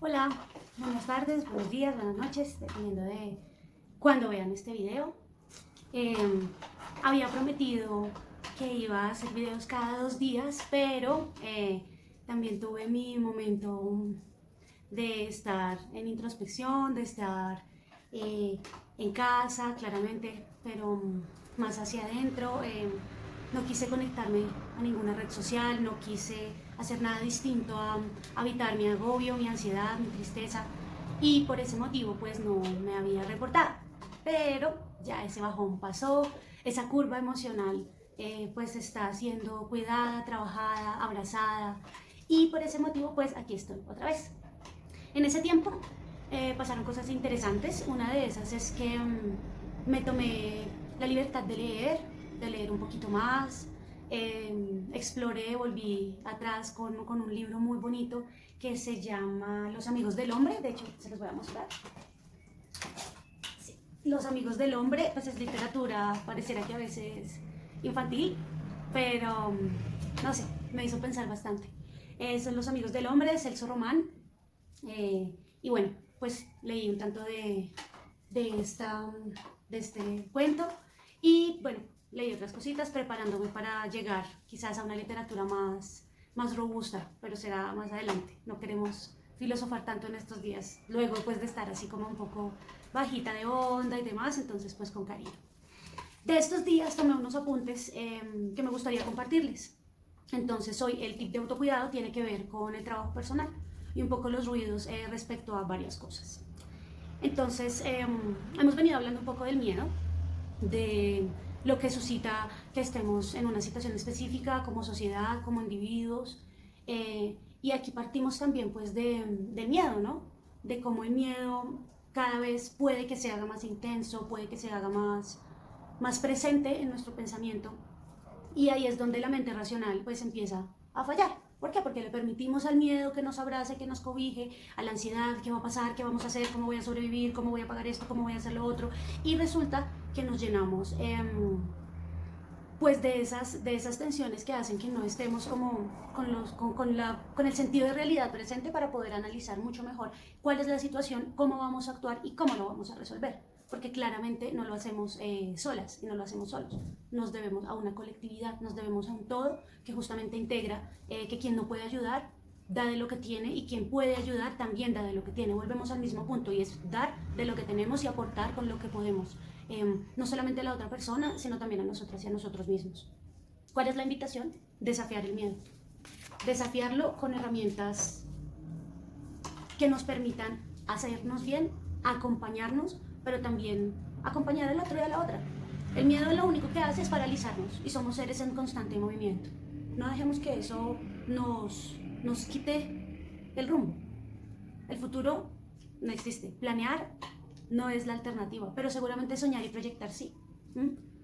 Hola, buenas tardes, buenos días, buenas noches, dependiendo de cuándo vean este video. Había prometido que iba a hacer videos cada 2 días, pero también tuve mi momento de estar en introspección, de estar en casa, claramente, pero más hacia adentro. No quise conectarme a ninguna red social, no quise hacer nada distinto a evitar mi agobio, mi ansiedad, mi tristeza, y por ese motivo pues no me había reportado. Pero ya ese bajón pasó, esa curva emocional pues está siendo cuidada, trabajada, abrazada, y por ese motivo pues aquí estoy otra vez. En ese tiempo pasaron cosas interesantes. Una de esas es que me tomé la libertad de leer un poquito más. Exploré, volví atrás con un libro muy bonito que se llama Los Amigos del Hombre. De hecho, se los voy a mostrar. Sí. Los Amigos del Hombre, pues es literatura, pareciera que a veces infantil, pero no sé, me hizo pensar bastante. Son Los Amigos del Hombre de Celso Román. Y bueno, pues leí un tanto de, esta, de este cuento, y bueno, leí otras cositas preparándome para llegar quizás a una literatura más robusta, pero será más adelante. No queremos filosofar tanto en estos días, luego pues de estar así como un poco bajita de onda y demás, entonces pues con cariño. De estos días tomé unos apuntes que me gustaría compartirles. Entonces hoy el tip de autocuidado tiene que ver con el trabajo personal y un poco los ruidos respecto a varias cosas. Entonces hemos venido hablando un poco del miedo, de lo que suscita que estemos en una situación específica como sociedad, como individuos, y aquí partimos también pues del miedo, ¿no? De cómo el miedo cada vez puede que se haga más intenso, puede que se haga más presente en nuestro pensamiento, y ahí es donde la mente racional pues empieza a fallar. ¿Por qué? Porque le permitimos al miedo que nos abrace, que nos cobije, a la ansiedad, qué va a pasar, qué vamos a hacer, cómo voy a sobrevivir, cómo voy a pagar esto, cómo voy a hacer lo otro, y resulta que nos llenamos pues de esas tensiones que hacen que no estemos como con el sentido de realidad presente para poder analizar mucho mejor cuál es la situación, cómo vamos a actuar y cómo lo vamos a resolver. Porque claramente no lo hacemos solas y no lo hacemos solos. Nos debemos a una colectividad, nos debemos a un todo que justamente integra que quien no puede ayudar da de lo que tiene, y quien puede ayudar también da de lo que tiene. Volvemos al mismo punto, y es dar de lo que tenemos y aportar con lo que podemos. No solamente a la otra persona, sino también a nosotras y a nosotros mismos. ¿Cuál es la invitación? Desafiar el miedo. Desafiarlo con herramientas que nos permitan hacernos bien, acompañarnos, pero también acompañar al otro y a la otra. El miedo lo único que hace es paralizarnos, y somos seres en constante movimiento. No dejemos que eso nos quite el rumbo. El futuro no existe. Planear no es la alternativa, pero seguramente soñar y proyectar sí.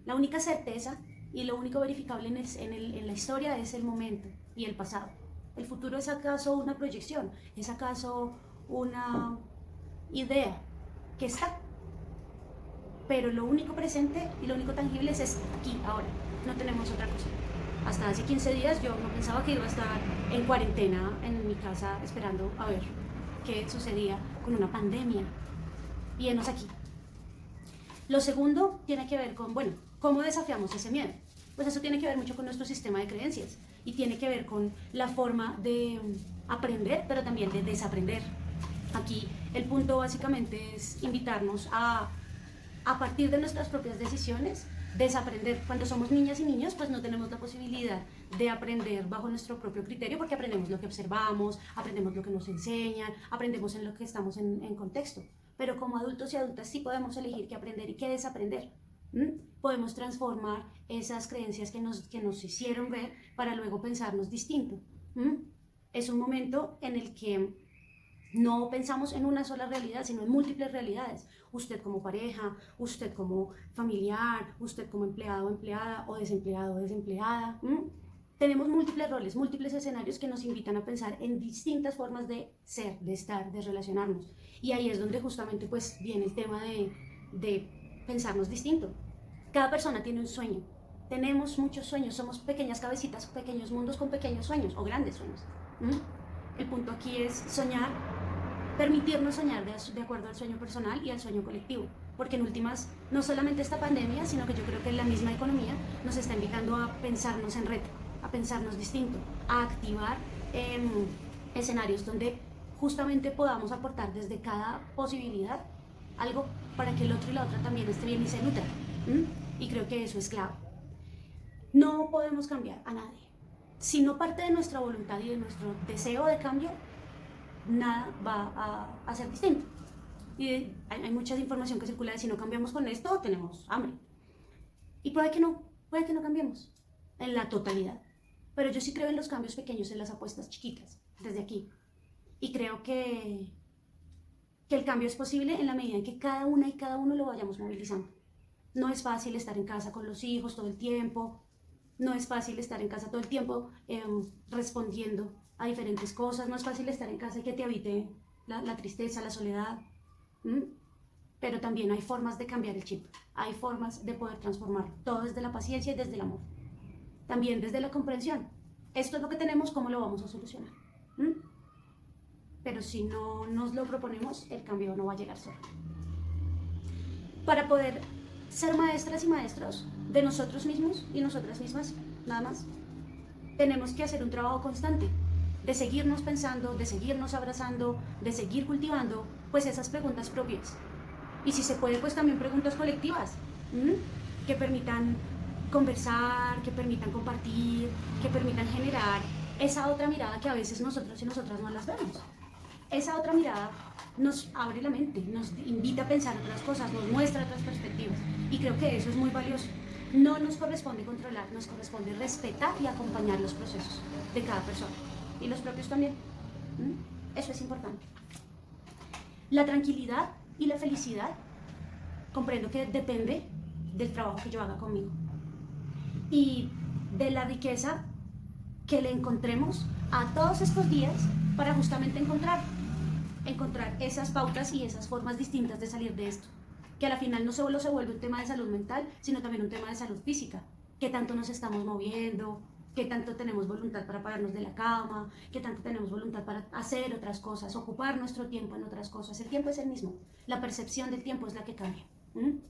La única certeza y lo único verificable en la historia es el momento y el pasado. ¿El futuro es acaso una proyección? ¿Es acaso una idea que está? Pero lo único presente y lo único tangible es aquí, ahora. No tenemos otra cosa. Hasta hace 15 días yo no pensaba que iba a estar en cuarentena en mi casa esperando a ver qué sucedía con una pandemia. Y enos aquí. Lo segundo tiene que ver con, bueno, ¿cómo desafiamos ese miedo? Pues eso tiene que ver mucho con nuestro sistema de creencias, y tiene que ver con la forma de aprender, pero también de desaprender. Aquí el punto básicamente es invitarnos a partir de nuestras propias decisiones, desaprender. Cuando somos niñas y niños, pues no tenemos la posibilidad de aprender bajo nuestro propio criterio, porque aprendemos lo que observamos, aprendemos lo que nos enseñan, aprendemos en lo que estamos en contexto. Pero como adultos y adultas sí podemos elegir qué aprender y qué desaprender. Podemos transformar esas creencias que nos hicieron ver para luego pensarnos distinto. Es un momento en el que no pensamos en una sola realidad, sino en múltiples realidades. Usted como pareja, usted como familiar, usted como empleado o empleada, o desempleado o desempleada. Tenemos múltiples roles, múltiples escenarios que nos invitan a pensar en distintas formas de ser, de estar, de relacionarnos. Y ahí es donde justamente pues viene el tema de pensarnos distinto. Cada persona tiene un sueño. Tenemos muchos sueños, somos pequeñas cabecitas, pequeños mundos con pequeños sueños o grandes sueños. El punto aquí es soñar permitirnos soñar de acuerdo al sueño personal y al sueño colectivo, porque en últimas, no solamente esta pandemia, sino que yo creo que la misma economía nos está invitando a pensarnos en reto, a pensarnos distinto, a activar escenarios donde justamente podamos aportar desde cada posibilidad algo para que el otro y la otra también esté bien y se nutra. Y creo que eso es clave. No podemos cambiar a nadie. Si no parte de nuestra voluntad y de nuestro deseo de cambio, nada va a ser distinto. Y hay mucha información que circula de si no cambiamos con esto, tenemos hambre. Y puede que no cambiemos en la totalidad. Pero yo sí creo en los cambios pequeños, en las apuestas chiquitas, desde aquí. Y creo que el cambio es posible en la medida en que cada una y cada uno lo vayamos movilizando. No es fácil estar en casa con los hijos todo el tiempo, no es fácil estar en casa todo el tiempo respondiendo a diferentes cosas, no es fácil estar en casa y que te habite la tristeza, la soledad, pero también hay formas de cambiar el chip, hay formas de poder transformarlo, todo desde la paciencia y desde el amor, también desde la comprensión. Esto es lo que tenemos, ¿cómo lo vamos a solucionar? Pero si no nos lo proponemos, el cambio no va a llegar solo. Para poder ser maestras y maestros de nosotros mismos y nosotras mismas, nada más, tenemos que hacer un trabajo constante de seguirnos pensando, de seguirnos abrazando, de seguir cultivando pues esas preguntas propias. Y si se puede, pues también preguntas colectivas, que permitan conversar, que permitan compartir, que permitan generar esa otra mirada que a veces nosotros y nosotras no las vemos. Esa otra mirada nos abre la mente, nos invita a pensar otras cosas, nos muestra otras perspectivas. Y creo que eso es muy valioso. No nos corresponde controlar, nos corresponde respetar y acompañar los procesos de cada persona. Y los propios también. Eso es importante. La tranquilidad y la felicidad, comprendo que depende del trabajo que yo haga conmigo. Y de la riqueza que le encontremos a todos estos días para justamente encontrar esas pautas y esas formas distintas de salir de esto, que a la final no solo se vuelve un tema de salud mental, sino también un tema de salud física, qué tanto nos estamos moviendo, qué tanto tenemos voluntad para pararnos de la cama, qué tanto tenemos voluntad para hacer otras cosas, ocupar nuestro tiempo en otras cosas. El tiempo es el mismo, la percepción del tiempo es la que cambia,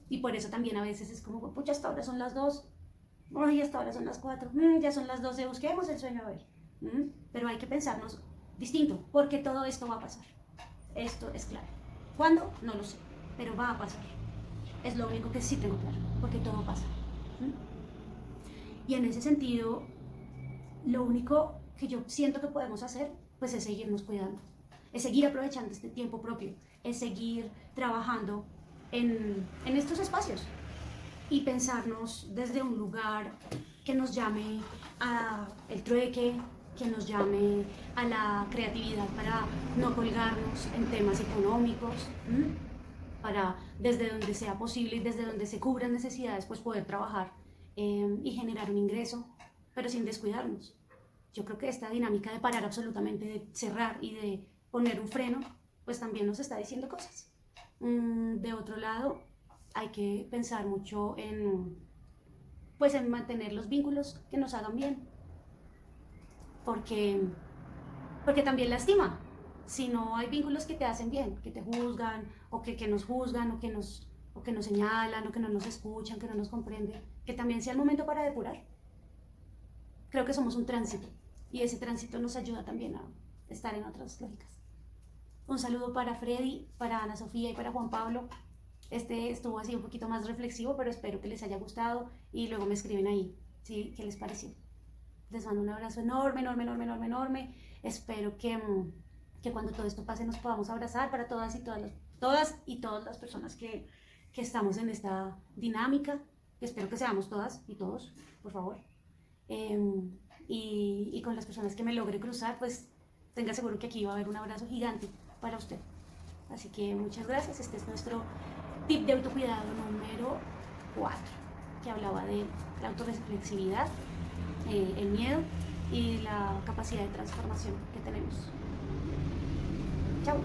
y por eso también a veces es como, pucha, hasta ahora son las 2, ay, hasta ahora son las 4, ya son las 12, busquemos el sueño hoy. Pero hay que pensarnos distinto, porque todo esto va a pasar. Esto es claro. ¿Cuándo? No lo sé, pero va a pasar. Es lo único que sí tengo claro, porque todo pasa. Y en ese sentido, lo único que yo siento que podemos hacer, pues es seguirnos cuidando, es seguir aprovechando este tiempo propio, es seguir trabajando en estos espacios y pensarnos desde un lugar que nos llame al trueque, que nos llame a la creatividad para no colgarnos en temas económicos, para desde donde sea posible y desde donde se cubran necesidades, pues poder trabajar y generar un ingreso, pero sin descuidarnos. Yo creo que esta dinámica de parar absolutamente, de cerrar y de poner un freno, pues también nos está diciendo cosas. De otro lado, hay que pensar mucho pues en mantener los vínculos que nos hagan bien, porque también lastima. Si no hay vínculos que te hacen bien, que te juzgan, o que nos juzgan, o que nos señalan, o que no nos escuchan, que no nos comprenden, que también sea el momento para depurar. Creo que somos un tránsito, y ese tránsito nos ayuda también a estar en otras lógicas. Un saludo para Freddy, para Ana Sofía y para Juan Pablo. Este estuvo así un poquito más reflexivo, pero espero que les haya gustado y luego me escriben ahí, ¿sí? ¿Qué les pareció? Les mando un abrazo enorme, enorme, enorme, enorme, enorme. Espero que cuando todo esto pase nos podamos abrazar para todas y todas las personas que estamos en esta dinámica. Espero que seamos todas y todos, por favor. Y con las personas que me logre cruzar, pues tenga seguro que aquí va a haber un abrazo gigante para usted. Así que muchas gracias. Este es nuestro tip de autocuidado número 4, que hablaba de la autorreflexividad, el miedo y la capacidad de transformación que tenemos. Chao.